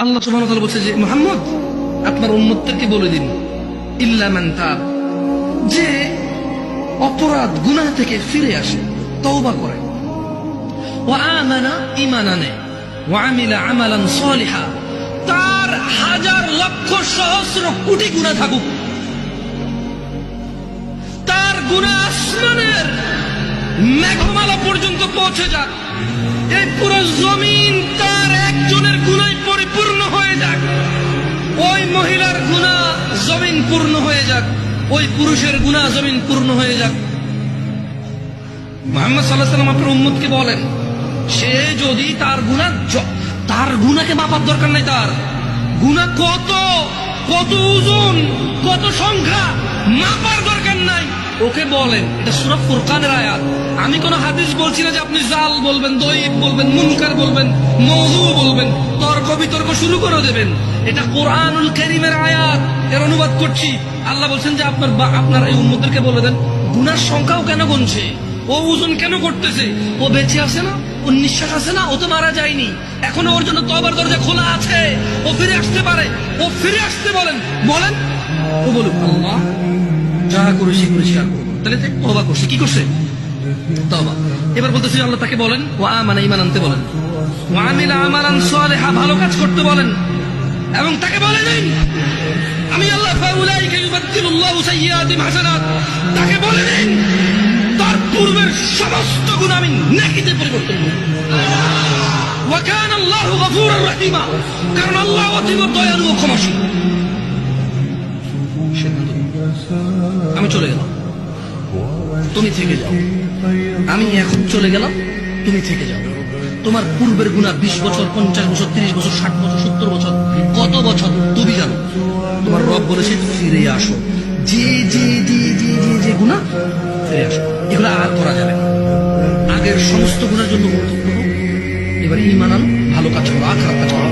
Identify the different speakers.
Speaker 1: আল্লাহ সুবহানাহু ওয়া তাআলা বলছে যে মুহাম্মদ আপনার উম্মতদেরকে বলে দিন ইল্লা মান তাব, যে অপরাধ গুনাহ থেকে ফিরে আসে, তওবা করে, ওয়া আমানা ঈমান আনে, ওয়া আমিলা আমালান সালিহা, তার হাজার লক্ষ সহস্র কোটি গুনাহ থাকুক, তার গুনাহ আসমানের মেঘমালা পর্যন্ত পৌঁছে যাক, এই পুরো জমিন তার একজনের গুনায় পরিপূর্ণ হয়ে যাক, ওই মহিলার গুনাহ জমিন পূর্ণ হয়ে যাক, ওই পুরুষের গুনাহ জমিন পূর্ণ হয়ে যাক। মুহাম্মদ সাল্লাল্লাহু আলাইহি ওয়াসাল্লাম আপনার উম্মতকে বলেন, সে যদি তার গুনাহকে মাপার দরকার নাই, তার গুনাহ কত কত ওজন কত সংখ্যা মাপার দরকার নাই, ওকে বলেন। এটা সূরা ফুরকানের আয়াত। আমি কোন হাদিস বলছি না যে আপনি জাল বলবেন, দঈফ বলবেন, মুনকার বলবেন, মওযু বলবেন, তর্ক বিতর্ক শুরু করে দেবেন। এটা কোরআনুল কারীমের আয়াত, এর অনুবাদ করছি। আল্লাহ বলছেন যে আপনার এই উম্মতদেরকে বলে দেন, গুনার সংখ্যাও কেন গুনছে, ও ওজন কেন করতেছে, ও বেঁচে আছে না, ও নিঃশ্বাস আছে না, ও তো মারা যায়নি, এখনো ওর জন্য তওবার দরজা খোলা আছে, ও ফিরে আসতে পারে, ও ফিরে আসতে বলেন। ও বলুক আল্লাহ যা করেছি পরিষ্কার করবো, তাহলে তওবা করছে, কি করছে, তওবা। এবার বলতেছি আল্লাহ তাকে বলেন ওয়া আমানা, ঈমান আনতে বলেন, ওয়া আমিলা আমালান সালিহা, ভালো কাজ করতে বলেন, এবং তাকে বলেন আমি আল্লাহ ফাউলাইকা ইউবাদদিলুল্লাহু সাইয়্যাতিহিম হাসানাত, তাকে বলেন তার পূর্বের সমস্ত গুনাহ আমি নেকিতে পরিবর্তন করব। ওয়া কানা আল্লাহু গফুরুর রহিমা, কারণ আল্লাহ অতীব দয়ালু ও ক্ষমাশীল। আমি চলে গেলাম, তুমি থেকে যাও, আমি এখন চলে গেলাম, তুমি থেকে যাও। তোমার পূর্বের গুনাহ 20 বছর, 50 বছর, 30 বছর, 60 বছর, 70 বছর, কত বছর তুমি জানো। তোমার রব বলেছে ফিরে আসো, যে যে যে যে যে যে গুনাহ ফিরে আসো, এগুলো আর করা যাবে না। আগের সমস্ত গুনার জন্য এবার ঈমান আনো, ভালো কাজ করো, আর খারাপ কাজ করো।